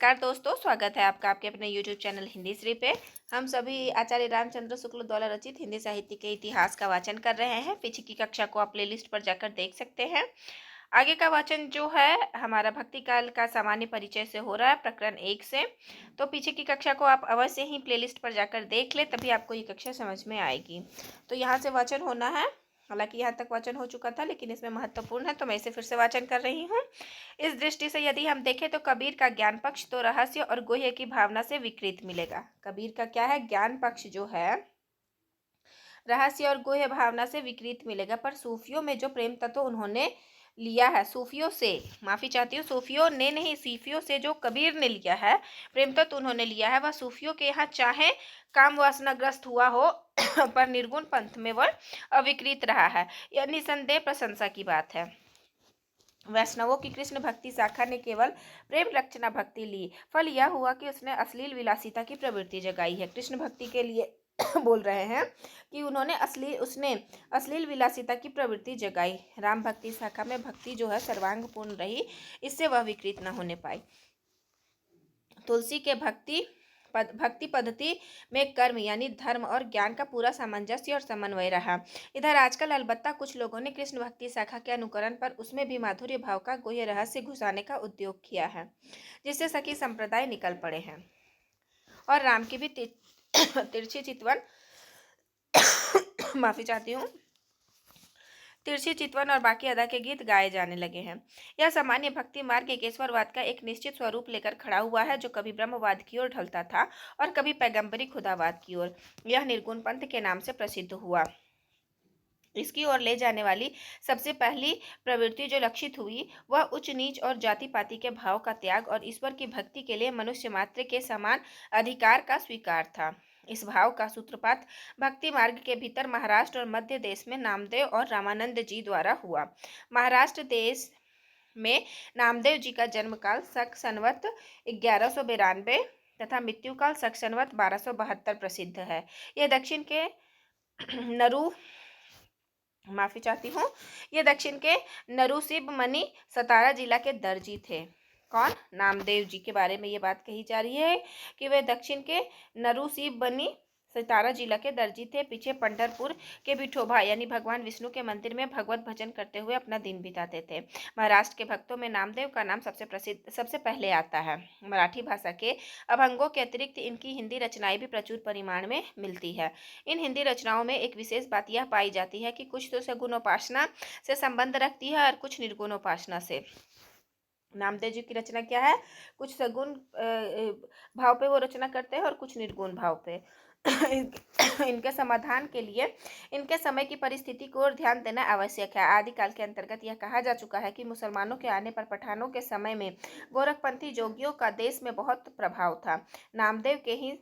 नमस्कार दोस्तों, स्वागत है आपका आपके अपने YouTube चैनल हिंदी श्री पे। हम सभी आचार्य रामचंद्र शुक्ल द्वारा रचित हिंदी साहित्य के इतिहास का वाचन कर रहे हैं। पीछे की कक्षा को आप प्लेलिस्ट पर जाकर देख सकते हैं। आगे का वाचन जो है हमारा भक्ति काल का सामान्य परिचय से हो रहा है, प्रकरण 1 से। तो पीछे की कक्षा को आप अवश्य ही प्लेलिस्ट पर जाकर देख ले, तभी आपको ये कक्षा समझ में आएगी। तो यहाँ से वाचन होना है। हालांकि यहाँ तक वाचन हो चुका था, लेकिन इसमें महत्वपूर्ण है तो मैं इसे फिर से वाचन कर रही हूँ। इस दृष्टि से यदि हम देखें तो कबीर का ज्ञान पक्ष तो रहस्य और गुह्य की भावना से विकृत मिलेगा। कबीर का क्या है, ज्ञान पक्ष जो है रहस्य और गुह्य भावना से विकृत मिलेगा। पर सूफियों में जो प्रेम तत्व उन्होंने लिया है, सूफियों से, माफी चाहती हूँ, सूफियों ने नहीं, सूफियों से जो कबीर ने लिया है, प्रेम तत्व उन्होंने लिया है, वह सूफियों के यहाँ चाहे काम वासनाग्रस्त हुआ हो पर निर्गुण पंथ में वह अविकृत रहा है। यह निसंदेह प्रशंसा की बात है। वैष्णवों की कृष्ण भक्ति शाखा ने केवल प्रेम रक्षणा भक्ति ली, फल यह हुआ कि उसने अश्लील विलासिता की प्रवृत्ति जगाई है। कृष्ण भक्ति के लिए बोल रहे हैं कि उसने अश्लील विलासिता की प्रवृत्ति जगाई। राम भक्ति शाखा में भक्ति जो है सर्वांग पूर्ण रही, इससे वह विकृत न होने पाई। तुलसी के भक्ति पद्धति में कर्म यानी धर्म और ज्ञान का पूरा सामंजस्य और समन्वय रहा। इधर आजकल अलबत्ता कुछ लोगों ने कृष्ण भक्ति शाखा के अनुकरण पर उसमें भी माधुर्य भाव का गुह्य रहस्य घुसाने का उद्योग किया है, जिससे सखी संप्रदाय निकल पड़े हैं और राम की भी तिरछी चितवन माफी चाहती हूँ, तिरछी चितवन और बाकी अदा के गीत गाए जाने लगे हैं। यह सामान्य भक्ति मार्ग एकेश्वरवाद का एक निश्चित स्वरूप लेकर खड़ा हुआ है, जो कभी ब्रह्मवाद की ओर ढलता था और कभी पैगंबरी खुदावाद की ओर। यह निर्गुण पंथ के नाम से प्रसिद्ध हुआ। इसकी ओर ले जाने वाली सबसे पहली प्रवृत्ति जो लक्षित हुई, वह उच्च नीच और जाति पाति के भाव का त्याग और ईश्वर की भक्ति के लिए मनुष्य मात्र के समान अधिकार का स्वीकार था। इस भाव का सूत्रपात भक्ति मार्ग के भीतर महाराष्ट्र और मध्य देश में नामदेव और रामानंद जी द्वारा हुआ। महाराष्ट्र देश में नामदेव जी का जन्मकाल शक संवत 1192 तथा मृत्युकाल शक संवत 1272 प्रसिद्ध है। यह दक्षिण के नरू माफी चाहती हूँ ये दक्षिण के नरूसिब मनी सतारा जिला के दर्जी थे। कौन? नामदेव जी के बारे में ये बात कही जा रही है कि वे दक्षिण के नरूसिब बनी सतारा जिला के दर्जी थे। पीछे पंढरपुर के विठोबा यानी भगवान विष्णु के मंदिर में भगवत भजन करते हुए अपना दिन बिताते थे। महाराष्ट्र के भक्तों में नामदेव का नाम सबसे पहले आता है। मराठी भाषा के अभंगों के अतिरिक्त इनकी हिंदी रचनाएं भी प्रचुर परिमाण में मिलती है। इन हिंदी रचनाओं में एक विशेष बात यह पाई जाती है कि कुछ तो सगुणोपासना से संबंध रखती है और कुछ निर्गुणोपासना से। नामदेव जी की रचना क्या है? कुछ सगुण भाव पे वो रचना करते हैं और कुछ निर्गुण भाव पे। इनके समाधान के लिए इनके समय की परिस्थिति को और ध्यान देना आवश्यक है। आदिकाल के अंतर्गत यह कहा जा चुका है कि मुसलमानों के आने पर पठानों के समय में गोरखपंथी जोगियों का देश में बहुत प्रभाव था। नामदेव के ही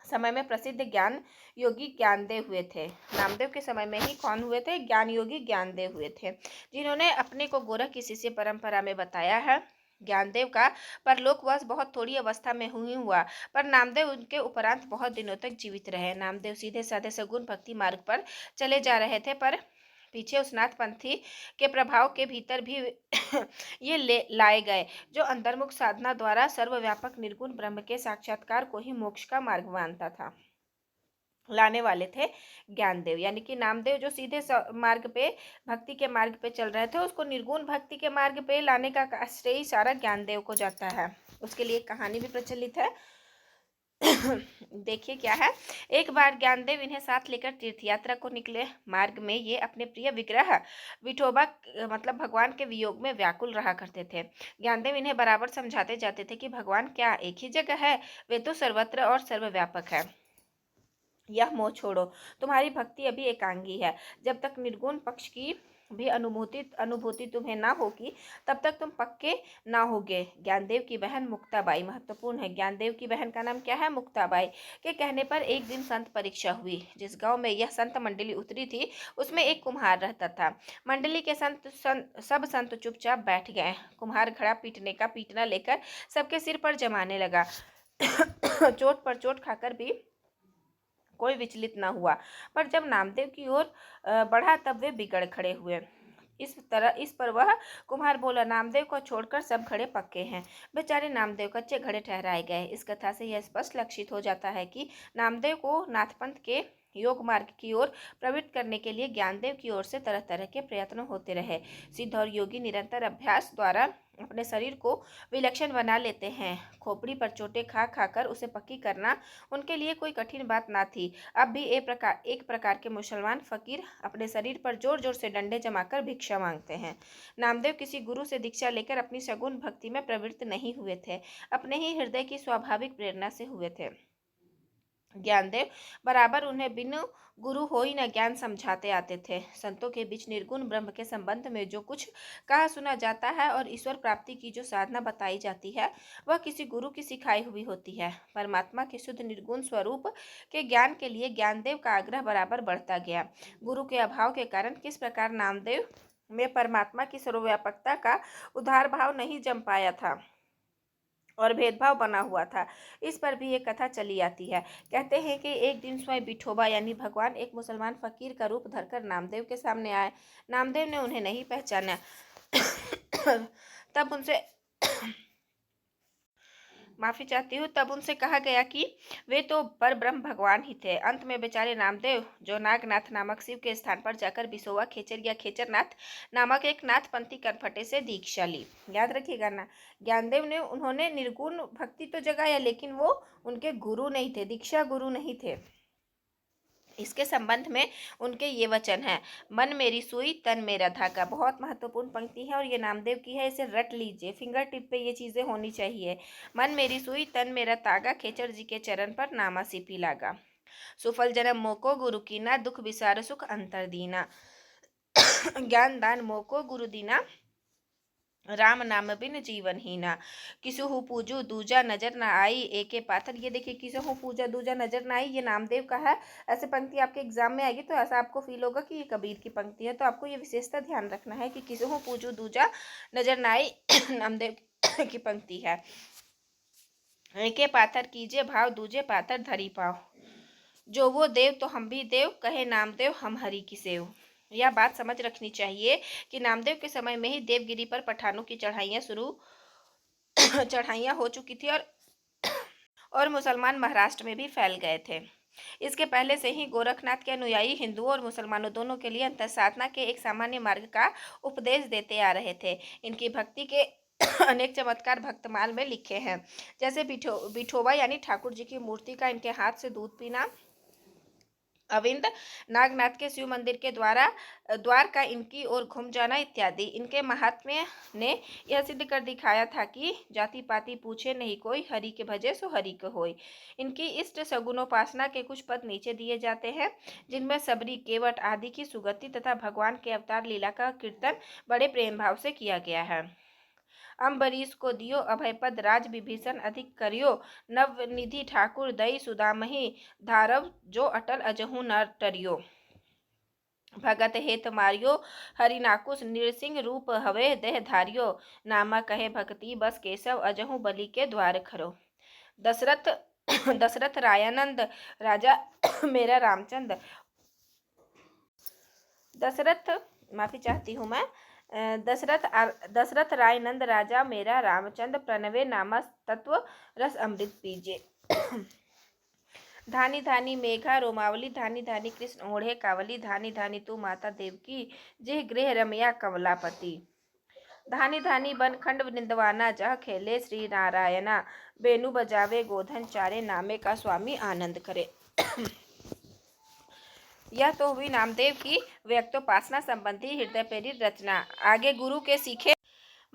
समय में प्रसिद्ध ज्ञान योगी ज्ञानदेव हुए थे। नामदेव के समय में ही कौन हुए थे? ज्ञान योगी ज्ञानदेव हुए थे, जिन्होंने अपने को गोरख की शिष्य परंपरा में बताया है। ज्ञानदेव का परलोकवास बहुत थोड़ी अवस्था में ही हुआ, पर नामदेव उनके उपरांत बहुत दिनों तक जीवित रहे। नामदेव सीधे साधे सगुण भक्ति मार्ग पर चले जा रहे थे, पर पीछे उसनाथ पंथी के प्रभाव के भीतर भी ये लाए गए, जो अंतर्मुख साधना द्वारा सर्वव्यापक निर्गुण ब्रह्म के साक्षात्कार को ही मोक्ष का मार्ग मानता था। लाने वाले थे ज्ञानदेव, यानी कि नामदेव जो सीधे मार्ग पे भक्ति के मार्ग पे चल रहे थे, उसको निर्गुण भक्ति के मार्ग पे लाने का श्रेय सारा ज्ञानदेव को जाता है। उसके लिए कहानी भी प्रचलित है। देखिए क्या है। एक बार ज्ञानदेव इन्हें साथ लेकर तीर्थ यात्रा को निकले। मार्ग में ये अपने प्रिय विग्रह विठोबा मतलब भगवान के वियोग में व्याकुल रहा करते थे। ज्ञानदेव इन्हें बराबर समझाते जाते थे कि भगवान क्या एक ही जगह है? वे तो सर्वत्र और सर्वव्यापक है। यह मोह छोड़ो, तुम्हारी भक्ति अभी एकांगी है। जब तक निर्गुण पक्ष की भी अनुभूति तुम्हें ना होगी, तब तक तुम पक्के ना होगे। ज्ञानदेव की बहन मुक्ताबाई, महत्वपूर्ण है, ज्ञानदेव की बहन का नाम क्या है? मुक्ताबाई के कहने पर एक दिन संत परीक्षा हुई। जिस गांव में यह संत मंडली उतरी थी, उसमें एक कुम्हार रहता था। मंडली के सब संत चुपचाप बैठ गए। कुम्हार घड़ा पीटना लेकर सबके सिर पर जमाने लगा। चोट पर चोट खाकर भी कोई विचलित न हुआ, पर जब नामदेव की ओर बढ़ा तब वे बिगड़ खड़े हुए। इस पर वह कुम्हार बोला, नामदेव को छोड़कर सब घड़े पक्के हैं। बेचारे नामदेव कच्चे घड़े ठहराए गए। इस कथा से यह स्पष्ट लक्षित हो जाता है कि नामदेव को नाथपंथ के योग मार्ग की ओर प्रवृत्त करने के लिए ज्ञानदेव की ओर से तरह तरह के प्रयत्न होते रहे। सिद्ध और योगी निरंतर अभ्यास द्वारा अपने शरीर को विलक्षण बना लेते हैं। खोपड़ी पर चोटें खा खाकर उसे पक्की करना उनके लिए कोई कठिन बात ना थी। अब भी एक प्रकार के मुसलमान फकीर अपने शरीर पर जोर जोर से डंडे जमाकर भिक्षा मांगते हैं। नामदेव किसी गुरु से दीक्षा लेकर अपनी सगुण भक्ति में प्रवृत्त नहीं हुए थे, अपने ही हृदय की स्वाभाविक प्रेरणा से हुए थे। ज्ञानदेव बराबर उन्हें बिनु गुरु हो ही न ज्ञान समझाते आते थे। संतों के बीच निर्गुण ब्रह्म के संबंध में जो कुछ कहा सुना जाता है और ईश्वर प्राप्ति की जो साधना बताई जाती है, वह किसी गुरु की सिखाई हुई होती है। परमात्मा के शुद्ध निर्गुण स्वरूप के ज्ञान के लिए ज्ञानदेव का आग्रह बराबर बढ़ता गया। गुरु के अभाव के कारण किस प्रकार नामदेव में परमात्मा की सर्वव्यापकता का उदार भाव नहीं जम पाया था और भेदभाव बना हुआ था, इस पर भी एक कथा चली आती है। कहते हैं कि एक दिन स्वयं विठोबा यानी भगवान एक मुसलमान फकीर का रूप धरकर नामदेव के सामने आए। नामदेव ने उन्हें नहीं पहचाना। तब उनसे माफी चाहती हूँ। तब उनसे कहा गया कि वे तो पर ब्रह्म भगवान ही थे। अंत में बेचारे नामदेव जो नागनाथ नामक शिव के स्थान पर जाकर बिसोवा खेचर या खेचरनाथ नामक एक नाथपंथी कनफटे से दीक्षा ली। याद रखिएगा ना, ज्ञानदेव ने उन्होंने निर्गुण भक्ति तो जगाया, लेकिन वो उनके गुरु नहीं थे, दीक्षा गुरु नहीं थे। इसके संबंध में उनके ये वचन हैं, मन मेरी सुई तन मेरा धागा। बहुत महत्वपूर्ण पंक्ति है और ये नामदेव की है, इसे रट लीजिए, फिंगर टिप पे ये चीज़ें होनी चाहिए। मन मेरी सुई तन मेरा तागा, खेचर जी के चरण पर नामा सिपी लागा। सुफल जन्म मोको गुरु कीना, दुख विसार सुख अंतर दीना। ज्ञान दान मोको गुरु दीना, राम नाम बिन जीवन हीना। किसहु पूजू दूजा नजर ना आई, एके पाथर। ये देखिए, किसहु पूजा दूजा नजर ना आई, ये नामदेव का है। ऐसे पंक्ति आपके एग्जाम में आएगी तो ऐसा आपको फील होगा कि ये कबीर की पंक्ति है, तो आपको ये विशेषता ध्यान रखना है कि किसहु पूजू दूजा नजर ना आई नामदेव की पंक्ति है। एके पाथर कीजिए भाव, दूजे पाथर धरी पाओ। जो वो देव तो हम भी देव, कहे नामदेव हम हरि की सेव। यह बात समझ रखनी चाहिए कि नामदेव के समय में ही देवगिरी पर पठानों की चढ़ाइयाँ हो चुकी थी और मुसलमान महाराष्ट्र में भी फैल गए थे। इसके पहले से ही गोरखनाथ के अनुयायी हिंदुओं और मुसलमानों दोनों के लिए अंतर साधना के एक सामान्य मार्ग का उपदेश देते आ रहे थे। इनकी भक्ति के अनेक चमत्कार भक्तमाल में लिखे हैं, जैसे बिठोबा यानी ठाकुर जी की मूर्ति का इनके हाथ से दूध पीना, अविंद नागनाथ के शिव मंदिर के द्वार का इनकी ओर घूम जाना इत्यादि। इनके महात्म्य ने यह सिद्ध कर दिखाया था कि जाति पाति पूछे नहीं कोई, हरि के भजे सो हरि के होय। इनकी इष्ट सगुणोपासना के कुछ पद नीचे दिए जाते हैं, जिनमें सबरी, केवट आदि की सुगति तथा भगवान के अवतार लीला का कीर्तन बड़े प्रेम भाव से किया गया है। अम्बरीश को दियो अभयपद, राज विभीषण अधिक करियो, नवनिधि ठाकुर दई सुदामही, धारव जो अटल अजहू न टरियो। भगत हेत मारियो हरिनाकुश, नृसिंह रूप हवे देह धारियो, नामा कहे भक्ति बस केशव, अजहू बलि के द्वार खरो। दशरथ दशरथ रायानंद राजा मेरा रामचंद्र। माफी चाहती हूँ मैं। दशरथ रायनंद राजा मेरा रामचंद्र, प्रणवे नामा तत्व रस अमृत पीजे। धानी धानी मेघा रोमावली, धानी धानी कृष्ण ओढ़े कावली, धानी धानी तू माता देवकी, जिह गृह रमया कमलापति। धानी धानी बनखंड निंदवाना, जह खेले श्री नारायणा, बेनु बजावे गोधन चारे, नामे का स्वामी आनंद करे। यह तो हुई नामदेव की व्यक्तोपासना संबंधी हृदय प्रेरित रचना। आगे गुरु के सीखे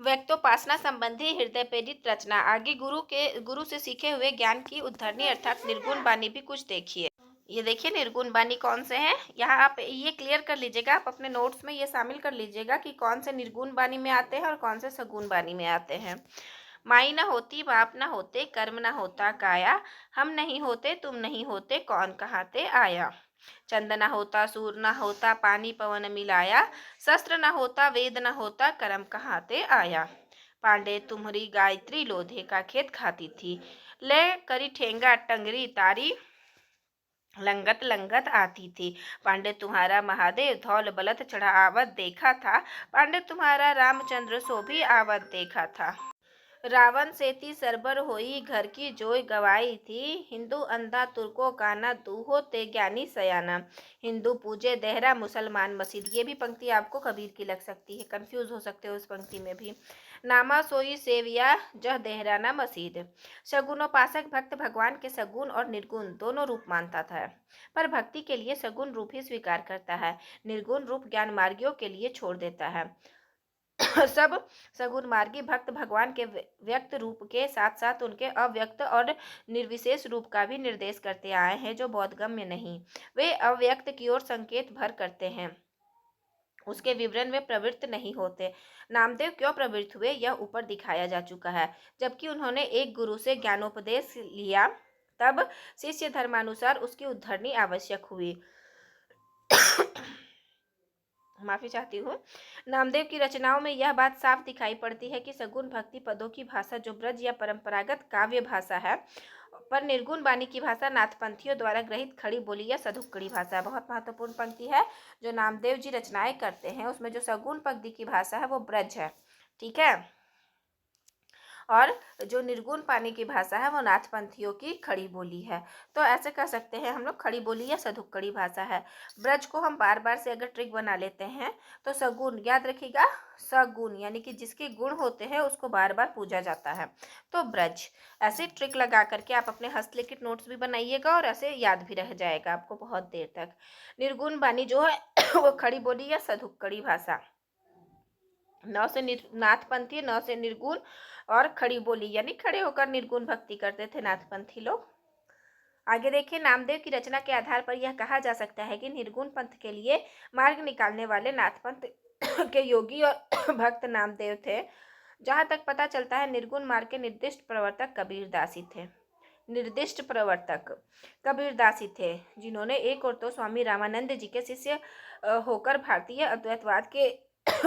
व्यक्तोपासना संबंधी हृदय प्रेरित रचना। आगे गुरु से सीखे हुए ज्ञान की उद्धरणी अर्थात निर्गुण बानी भी कुछ देखिए। ये देखिए निर्गुण बानी कौन से हैं, यहाँ आप ये क्लियर कर लीजिएगा, आप अपने नोट्स में ये शामिल कर लीजिएगा कि कौन से निर्गुण बानी में आते हैं और कौन से सगुण बानी में आते हैं। माई न होती बाप न होते, कर्म न होता काया, हम नहीं होते तुम नहीं होते, कौन कहाते आया। चंद न होता सूर न होता, पानी पवन मिलाया, शस्त्र न होता वेद न होता, कर्म कहाते आया। पांडे तुम्हारी गायत्री लोधे का खेत खाती थी, ले करी ठेंगा टंगरी तारी, लंगत लंगत आती थी। पांडे तुम्हारा महादेव धौल बलत चढ़ा आवत देखा था। पांडे तुम्हारा रामचंद्र सो भी आवत देखा था। रावण सेती सरबर होई घर की जोय गवाई थी। हिंदू अंधा तुर्को काना दूहो ते ज्ञानी सयाना। हिंदू पूजे देहरा मुसलमान मस्जिद। ये भी पंक्ति आपको कबीर की लग सकती है, कंफ्यूज हो सकते हो इस पंक्ति में भी। नामा सोई सेविया जह देहरा ना मस्जिद। शगुनोपासक भक्त भगवान के सगुन और निर्गुण दोनों रूप मानता था, पर भक्ति के लिए सगुन रूप ही स्वीकार करता है, निर्गुण रूप ज्ञान मार्गियों के लिए छोड़ देता है। सब सगुण मार्गी भक्त भगवान के व्यक्त रूप के साथ साथ उनके अव्यक्त और निर्विशेष रूप का भी निर्देश करते आए हैं, जो बोधगम्य नहीं। वे अव्यक्त की ओर संकेत भर करते हैं, उसके विवरण में प्रवृत्त नहीं होते। नामदेव क्यों प्रवृत्त हुए यह ऊपर दिखाया जा चुका है। जबकि उन्होंने एक गुरु से ज्ञानोपदेश लिया, तब शिष्य धर्मानुसार उसकी उद्धरणी आवश्यक हुई। माफी चाहती हूँ। नामदेव की रचनाओं में यह बात साफ दिखाई पड़ती है कि सगुण भक्ति पदों की भाषा जो ब्रज या परंपरागत काव्य भाषा है, पर निर्गुण वाणी की भाषा नाथपंथियों द्वारा ग्रहित खड़ी बोली या सधुक्कड़ी भाषा है। बहुत महत्वपूर्ण पंक्ति है। जो नामदेव जी रचनाएं करते हैं उसमें जो सगुण पद्य की भाषा है वो ब्रज है, ठीक है, और जो निर्गुण पानी की भाषा है वो नाथपंथियों की खड़ी बोली है। तो ऐसे कह सकते हैं हम लोग खड़ी बोली या सधुक्कड़ी भाषा है। ब्रज को हम बार बार से अगर ट्रिक बना लेते हैं तो सगुण याद रखिएगा, सगुण यानी कि जिसके गुण होते हैं उसको बार बार पूजा जाता है, तो ब्रज। ऐसे ट्रिक लगा करके आप अपने हस्तलिखित नोट्स भी बनाइएगा और ऐसे याद भी रह जाएगा आपको बहुत देर तक। निर्गुण वाणी जो है वो खड़ी बोली या सधुक्कड़ी भाषा, नौ से नाथपंथी, नौ से निर्गुण और खड़ी बोली यानी खड़े होकर निर्गुण भक्ति करते थे नाथपंथी लोग। आगे देखिए, नामदेव की रचना के आधार पर यह कहा जा सकता है कि निर्गुण पंथ के लिए मार्ग निकालने वाले नाथपंथ के योगी और भक्त नामदेव थे। जहां तक पता चलता है निर्गुण मार्ग के निर्दिष्ट प्रवर्तक कबीरदासी थे। निर्दिष्ट प्रवर्तक कबीरदासी थे, जिन्होंने एक और तो स्वामी रामानंद जी के शिष्य होकर भारतीय अद्वैतवाद के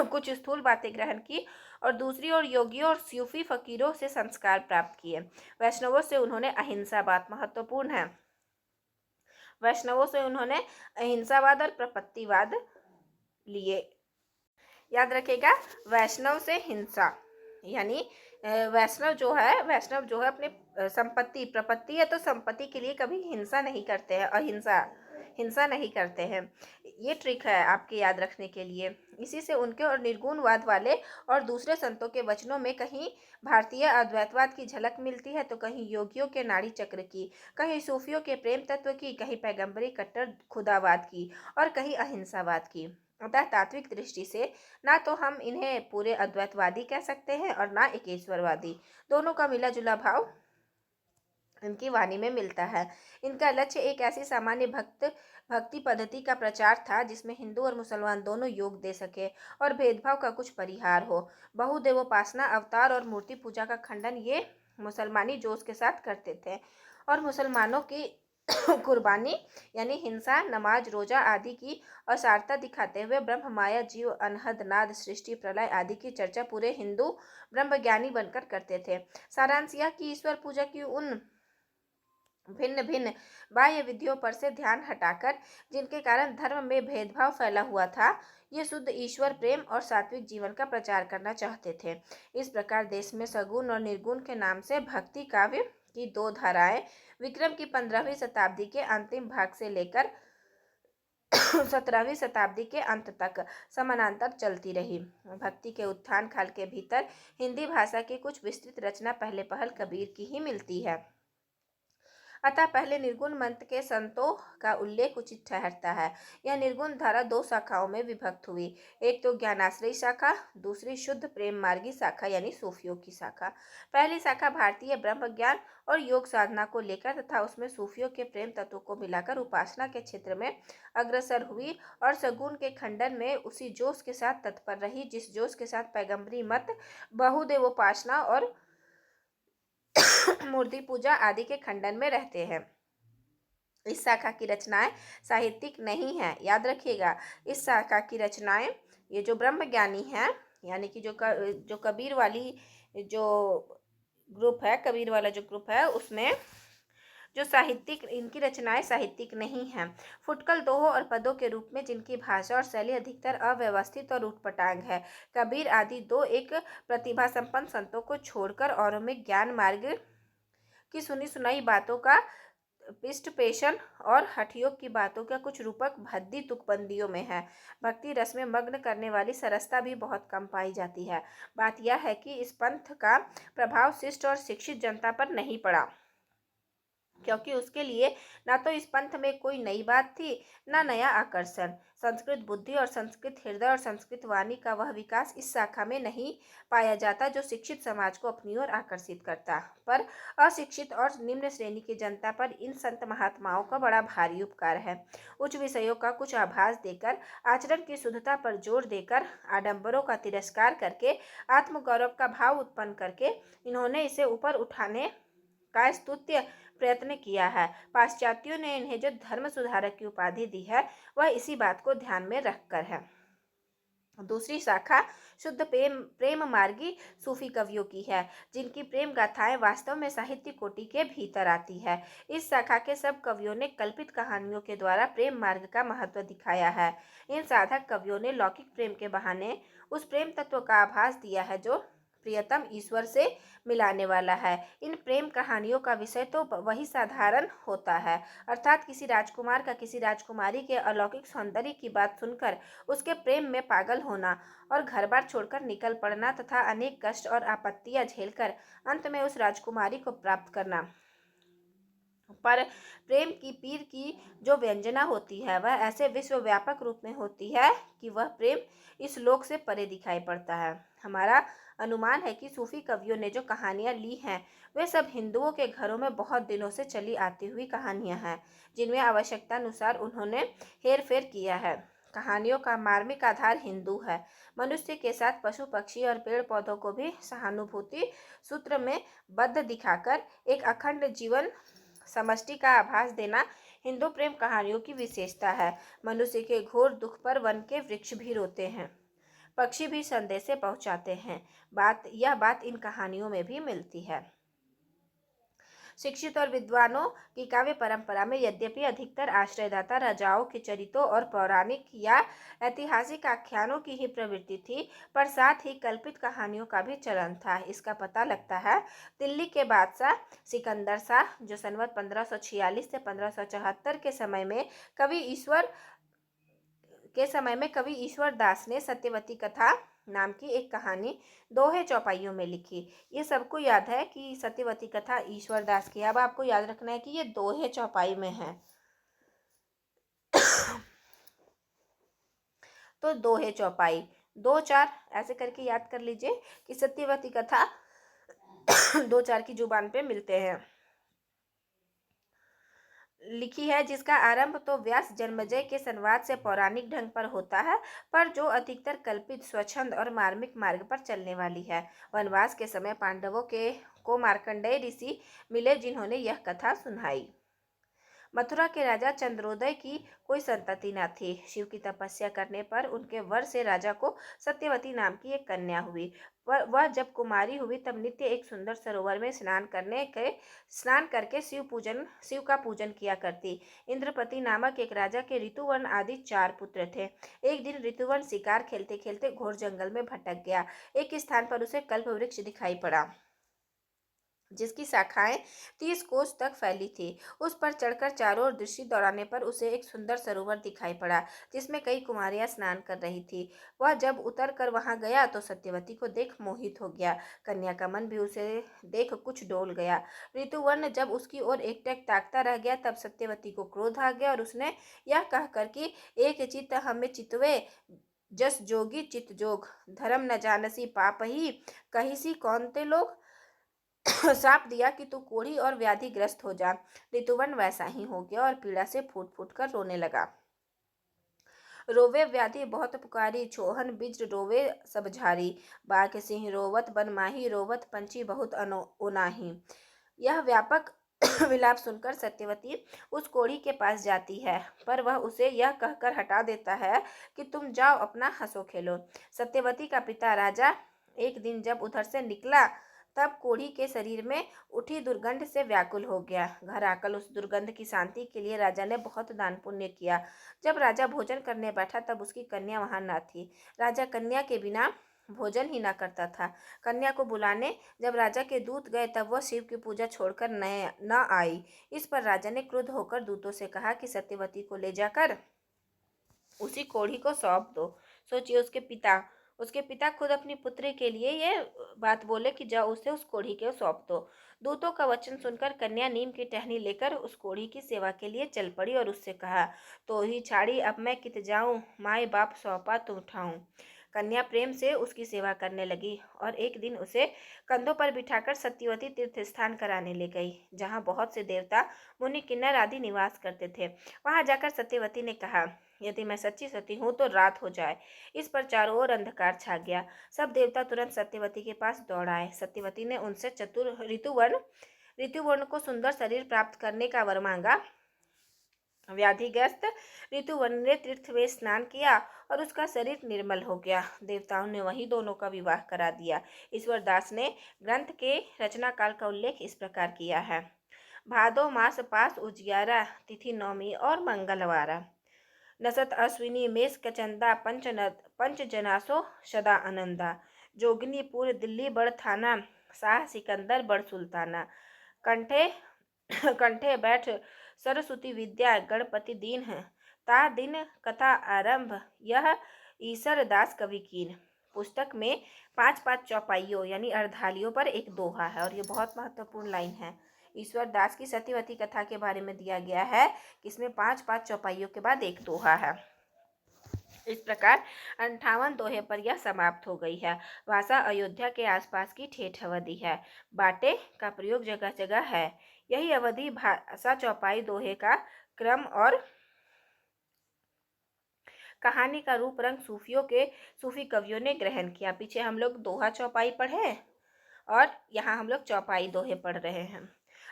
कुछ स्थूल बातें ग्रहण की और दूसरी ओर योगियों और सूफी फकीरों से संस्कार प्राप्त किए। वैष्णवों से उन्होंने अहिंसा, बात महत्वपूर्ण है, वैष्णवों से उन्होंने अहिंसावाद और प्रपत्तिवाद लिए। याद रखेगा, वैष्णव से हिंसा यानी वैष्णव जो है अपने संपत्ति, प्रपत्ति है तो संपत्ति के लिए कभी हिंसा नहीं करते हैं, अहिंसा हिंसा नहीं करते हैं। ये ट्रिक है आपके याद रखने के लिए। इसी से उनके और निर्गुणवाद वाले और दूसरे संतों के वचनों में कहीं भारतीय अद्वैतवाद की झलक मिलती है तो कहीं योगियों के नाड़ी चक्र की, कहीं सूफियों के प्रेम तत्व की, कहीं पैगंबरी कट्टर खुदावाद की और कहीं अहिंसावाद की। अतः तात्विक दृष्टि से ना तो हम इन्हें पूरे अद्वैतवादी कह सकते हैं और ना एकेश्वरवादी। दोनों का मिला जुला भाव इनकी वाणी में मिलता है। इनका लक्ष्य एक ऐसी सामान्य भक्ति पद्धति का प्रचार था जिसमें हिंदू और मुसलमान दोनों योग दे सके और भेदभाव का कुछ परिहार हो। बहुदेवोपासना, अवतार और मूर्ति पूजा का खंडन ये मुसलमानी जोश के साथ करते थे और मुसलमानों की कुर्बानी यानी हिंसा, नमाज, रोजा आदि की असारता दिखाते हुए ब्रह्म, माया, जीव, अनहद, नाद, सृष्टि, प्रलय आदि की चर्चा पूरे हिंदू ब्रह्मज्ञानी बनकर करते थे। सारांश यह कि ईश्वर पूजा की उन भिन्न भिन्न बाह्य विधियों पर से ध्यान हटाकर जिनके कारण धर्म में भेदभाव फैला हुआ था, ये शुद्ध ईश्वर प्रेम और सात्विक जीवन का प्रचार करना चाहते थे। इस प्रकार देश में सगुण और निर्गुण के नाम से भक्ति काव्य की दो धाराएं विक्रम की 15वीं शताब्दी के अंतिम भाग से लेकर 17वीं शताब्दी के अंत तक समानांतर चलती रही। भक्ति के उत्थान काल के भीतर हिंदी भाषा की कुछ विस्तृत रचना पहले पहल कबीर की ही मिलती है। अतः पहले निर्गुण मंत्र के संतों का उल्लेख उचित ठहरता है। यह निर्गुण धारा दो शाखाओं में विभक्त हुई, एक तो ज्ञानाश्रयी शाखा, दूसरी शुद्ध प्रेम मार्गी शाखा यानी सूफियों की शाखा। पहली शाखा भारतीय ब्रह्म ज्ञान और योग साधना को लेकर तथा उसमें सूफियों के प्रेम तत्व को मिलाकर उपासना के क्षेत्र में अग्रसर हुई और सगुण के खंडन में उसी जोश के साथ तत्पर रही जिस जोश के साथ पैगंबरी मत, बहुदेवोपासना और मूर्ति पूजा आदि के खंडन में रहते हैं। इस शाखा की रचनाएं साहित्यिक नहीं है, याद रखिएगा। इस शाखा की रचनाएं, ये जो ब्रह्मज्ञानी हैं यानी कि जो कबीर वाली जो ग्रुप है, कबीर वाला जो ग्रुप है उसमें जो साहित्यिक, इनकी रचनाएं साहित्यिक नहीं हैं। फुटकल दोहों और पदों के रूप में जिनकी भाषा और शैली अधिकतर अव्यवस्थित और ऊटपटांग है। कबीर आदि दो एक प्रतिभा संपन्न संतों को छोड़कर औरों में ज्ञान मार्ग की सुनी सुनाई बातों का पृष्ठ पेशन और हठयोग की बातों का कुछ रूपक भद्दी तुकबंदियों में है। भक्ति रस में मग्न करने वाली सरसता भी बहुत कम पाई जाती है। बात यह है कि इस पंथ का प्रभाव शिष्ट और शिक्षित जनता पर नहीं पड़ा, क्योंकि उसके लिए ना तो इस पंथ में कोई नई बात थी, ना नया आकर्षण। संस्कृत बुद्धि और संस्कृत हृदय और संस्कृत वाणी का वह विकास इस शाखा में नहीं पाया जाता जो शिक्षित समाज को अपनी ओर आकर्षित करता। पर अशिक्षित और निम्न श्रेणी की जनता पर इन संत महात्माओं का बड़ा भारी उपकार है। उच्च विषयों का कुछ आभास देकर, आचरण की शुद्धता पर जोर देकर, आडंबरों का तिरस्कार करके, आत्मगौरव का भाव उत्पन्न करके इन्होंने इसे ऊपर उठाने का स्तुत्य प्रयत्न किया है। पाश्चात्यों ने इन्हें जो धर्म सुधारक की उपाधि दी है वह इसी बात को ध्यान में रखकर है। दूसरी शाखा शुद्ध प्रेम मार्गी सूफी कवियों की है, जिनकी प्रेम गाथाएं वास्तव में साहित्य कोटि के भीतर आती है। इस शाखा के सब कवियों ने कल्पित कहानियों के द्वारा प्रेम मार्ग का महत्व दिखाया है। इन साधक कवियों ने लौकिक प्रेम के बहाने उस प्रेम तत्व का आभास दिया है जो प्रियतम ईश्वर से मिलाने वाला है। इन प्रेम कहानियों का विषय तो वही साधारण होता है, अर्थात किसी राजकुमार का किसी राजकुमारी के अलौकिक सौंदर्य की बात सुनकर उसके प्रेम में पागल होना और घर बार छोड़कर निकल पड़ना तथा अनेक कष्ट और आपत्तियां झेलकर अंत में उस राजकुमारी को प्राप्त करना। पर प्रेम की पीर की जो व्यंजना होती है वह ऐसे विश्वव्यापक रूप में होती है कि वह प्रेम इस लोक से परे दिखाई पड़ता है। हमारा अनुमान है कि सूफी कवियों ने जो कहानियां ली हैं वे सब हिंदुओं के घरों में बहुत दिनों से चली आती हुई कहानियां हैं, जिनमें आवश्यकता अनुसार उन्होंने हेर फेर किया है। कहानियों का मार्मिक आधार हिंदू है। मनुष्य के साथ पशु पक्षी और पेड़ पौधों को भी सहानुभूति सूत्र में बद्ध दिखाकर एक अखंड जीवन समष्टि का आभास देना हिंदू प्रेम कहानियों की विशेषता है। मनुष्य के घोर दुख पर वन के वृक्ष भी रोते हैं, पक्षी भी संदेश पहुंचाते हैं। यह बात इन कहानियों में भी मिलती है। शिक्षित और विद्वानों की काव्य परंपरा में यद्यपि अधिकतर आश्रयदाता राजाओं के चरित्रों और पौराणिक या ऐतिहासिक आख्यानों की ही प्रवृत्ति थी, पर साथ ही कल्पित कहानियों का भी चलन था। इसका पता लगता है दिल्ली के बादशाह सिकंदर शाह, जो संवत 1546 से 1574 कवि ईश्वर दास ने सत्यवती कथा नाम की एक कहानी दोहे चौपाइयों में लिखी। ये सबको याद है कि सत्यवती कथा ईश्वर दास की। अब आपको याद रखना है कि ये दोहे चौपाई में है। तो दोहे चौपाई 2-4 ऐसे करके याद कर लीजिए कि सत्यवती कथा 2-4 की जुबान पे मिलते हैं। लिखी है, जिसका आरंभ तो व्यास जन्मजय के संवाद से पौराणिक ढंग पर होता है, पर जो अधिकतर कल्पित, स्वच्छंद और मार्मिक मार्ग पर चलने वाली है। वनवास के समय पांडवों को मार्कंडेय ऋषि मिले, जिन्होंने यह कथा सुनाई। मथुरा के राजा चंद्रोदय की कोई संतति न थी। शिव की तपस्या करने पर उनके वर से राजा को सत्यवती नाम की एक कन्या हुई। वह जब कुमारी हुई तब नित्य एक सुंदर सरोवर में स्नान करके शिव का पूजन किया करती। इंद्रपति नामक एक राजा के ऋतुवर्ण आदि 4 पुत्र थे। एक दिन ऋतुवर्ण शिकार खेलते खेलते घोर जंगल में भटक गया। एक स्थान पर उसे कल्प वृक्ष दिखाई पड़ा, जिसकी शाखाएं 30 कोस तक फैली थी। उस पर चढ़कर चारों ओर दृष्टि दौड़ाने पर उसे एक सुंदर सरोवर दिखाई पड़ा, जिसमें कई कुमारियां स्नान कर रही थी। वह जब उतर कर वहां गया तो सत्यवती को देख मोहित हो गया। कन्या का मन भी उसे देख कुछ डोल गया। ऋतुवर्ण जब उसकी ओर एकटक ताकता रह गया तब सत्यवती को क्रोध आ गया और उसने यह कहकर कि एक चित्त हमें चितवे, जस जोगी चित जोग, धर्म न जानसी पाप ही, कहिसी कौन ते लोग, श्राप दिया कि तू कोढ़ी और व्याधिग्रस्त हो जा। ऋतुवर्ण वैसा ही हो गया और पीड़ा से फूट फूट कर रोने लगा। रोवे व्याधि बहुत पुकारी, छोहन बिज्र रोवे सब झारी, बाघ सिंह रोवत बन माही, रोवत पंछी बहुत ओनाही। यह व्यापक विलाप सुनकर सत्यवती उस कोढ़ी के पास जाती है, पर वह उसे यह कहकर हटा देता है कि तुम जाओ अपना हंसो खेलो। सत्यवती का पिता राजा एक दिन जब उधर से निकला तब कोढ़ी के शरीर में उठी दुर्गंध से व्याकुल हो गया। घर आकर उस दुर्गंध की शांति के लिए राजा ने बहुत दान पुण्य किया। जब राजा भोजन करने बैठा तब उसकी कन्या वहां न थी। राजा कन्या के बिना भोजन ही न करता था। कन्या को बुलाने जब राजा के दूत गए तब वह शिव की पूजा छोड़कर न आई। इस पर राजा ने क्रुद्ध होकर दूतों से कहा कि सत्यवती को ले जाकर उसी कोढ़ी को सौंप दो। सोचिए, उसके पिता खुद अपनी पुत्री के लिए ये बात बोले कि जाओ उसे उस कोढ़ी को सौंप दो। दूतों का वचन सुनकर कन्या नीम की टहनी लेकर उस कोढ़ी की सेवा के लिए चल पड़ी और उससे कहा, तो ही छाड़ी अब मैं कित जाऊं, माए बाप सौंपा तो उठाऊं। कन्या प्रेम से उसकी सेवा करने लगी और एक दिन उसे कंधों पर बिठाकर सत्यवती तीर्थ स्थान कराने ले गई, जहाँ बहुत से देवता, मुनि, किन्नर आदि निवास करते थे। वहां जाकर सत्यवती ने कहा, यदि मैं सच्ची सती हूँ तो रात हो जाए। इस पर चारों ओर अंधकार छा गया। सब देवता तुरंत सत्यवती के पास दौड़ आए। सत्यवती ने उनसे चतुर ऋतुवर्ण को सुंदर शरीर प्राप्त करने का वर मांगा। व्याधिग्रस्त ऋतुवर्ण ने तीर्थ में स्नान किया और उसका शरीर निर्मल हो गया। देवताओं ने वही दोनों का विवाह करा दिया। ईश्वर दास ने ग्रंथ के रचना काल का उल्लेख इस प्रकार किया है। भादो मास पास उजियारा, तिथि नौमी और मंगलवारा। नसत अश्विनी मेष कचंदा, पंच जनासो सदा आनंदा। जोगिनीपुर दिल्ली बड़ थाना, शाह सिकंदर बड़ सुल्ताना। कंठे कंठे बैठ सरस्वती विद्या, गणपति दीन है। ता दिन कथा आरंभ, यह ईसर दास कवि कीन। पुस्तक में 5-5 चौपाइयों यानी अर्धालियों पर एक दोहा है और ये बहुत महत्वपूर्ण लाइन है। ईश्वर दास की सत्यवती कथा के बारे में दिया गया है कि इसमें 5-5 चौपाइयों के बाद एक दोहा है। इस प्रकार 58 दोहे पर यह समाप्त हो गई है। भाषा अयोध्या के आसपास की ठेठ अवधि है। बाटे का प्रयोग जगह जगह है। यही अवधि भाषा, चौपाई, दोहे का क्रम और कहानी का रूप रंग सूफी कवियों ने ग्रहण किया। पीछे हम लोग दोहा चौपाई पढ़े और यहाँ हम लोग चौपाई दोहे पढ़ रहे हैं।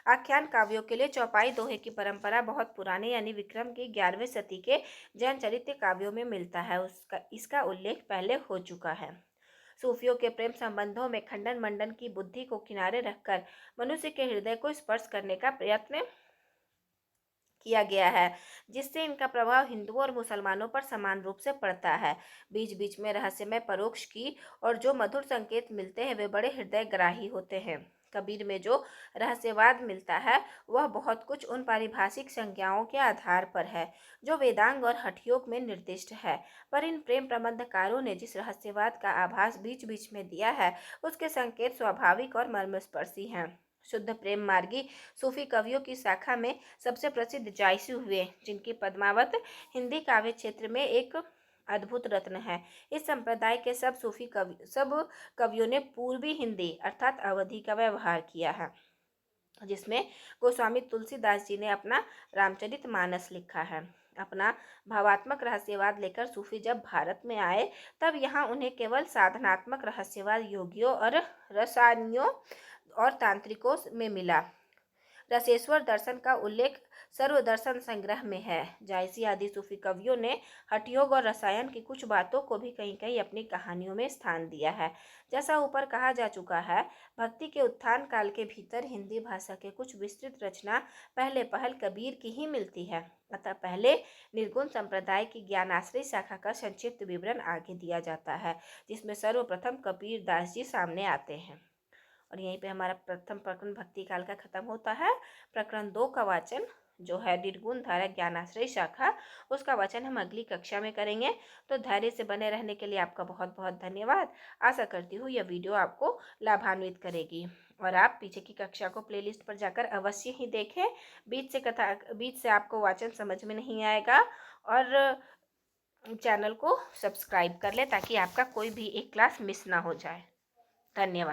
आख्यान काव्यों के लिए चौपाई दोहे की परंपरा बहुत पुराने यानी विक्रम की 11वीं सदी के जैन चरित्र काव्यों में मिलता है। इसका उल्लेख पहले हो चुका है। सूफियों के प्रेम संबंधों में खंडन मंडन की बुद्धि को किनारे रखकर मनुष्य के हृदय को स्पर्श करने का प्रयत्न किया गया है, जिससे इनका प्रभाव हिंदुओं और मुसलमानों पर समान रूप से पड़ता है। बीच बीच में रहस्यमय परोक्ष की और जो मधुर संकेत मिलते हैं वे बड़े हृदयग्राही होते हैं। कबीर में जो रहस्यवाद मिलता है वह बहुत कुछ उन पारिभाषिक संज्ञाओं के आधार पर है जो वेदांग और हठयोग में निर्दिष्ट है, पर इन प्रेम प्रबंधकारों ने जिस रहस्यवाद का आभास बीच बीच में दिया है उसके संकेत स्वाभाविक और मर्मस्पर्शी हैं। शुद्ध प्रेम मार्गी सूफी कवियों की शाखा में सबसे प्रसिद्ध जायसी हुए, जिनकी पद्मावत हिंदी काव्य क्षेत्र में एक अद्भुत रत्न है। इस संप्रदाय के सब कवियों ने पूर्वी हिंदी अर्थात अवधी का व्यवहार किया है, जिसमें गोस्वामी तुलसीदास जी ने अपना रामचरितमानस लिखा है। अपना भावात्मक रहस्यवाद लेकर सूफी जब भारत में आए तब यहाँ उन्हें केवल साधनात्मक रहस्यवाद योगियों और रसायनियों और तांत्रिकों में मिला। रसेश्वर दर्शन का उल्लेख सर्वदर्शन संग्रह में है। जायसी आदि सूफी कवियों ने हठयोग और रसायन की कुछ बातों को भी कहीं कहीं अपनी कहानियों में स्थान दिया है। जैसा ऊपर कहा जा चुका है, भक्ति के उत्थान काल के भीतर हिंदी भाषा के कुछ विस्तृत रचना पहले पहल कबीर की ही मिलती है। अतः पहले निर्गुण संप्रदाय की ज्ञानाश्रय शाखा का संक्षिप्त विवरण आगे दिया जाता है, जिसमें सर्वप्रथम कबीर दास जी सामने आते हैं। और यहीं पे हमारा प्रथम प्रकरण भक्ति काल का खत्म होता है। प्रकरण 2 का वाचन जो है निर्गुण धारा ज्ञानाश्रय शाखा, उसका वाचन हम अगली कक्षा में करेंगे। तो धैर्य से बने रहने के लिए आपका बहुत बहुत धन्यवाद। आशा करती हूँ यह वीडियो आपको लाभान्वित करेगी और आप पीछे की कक्षा को प्लेलिस्ट पर जाकर अवश्य ही देखें। बीच से आपको वाचन समझ में नहीं आएगा और चैनल को सब्सक्राइब कर ले ताकि आपका कोई भी एक क्लास मिस ना हो जाए। धन्यवाद।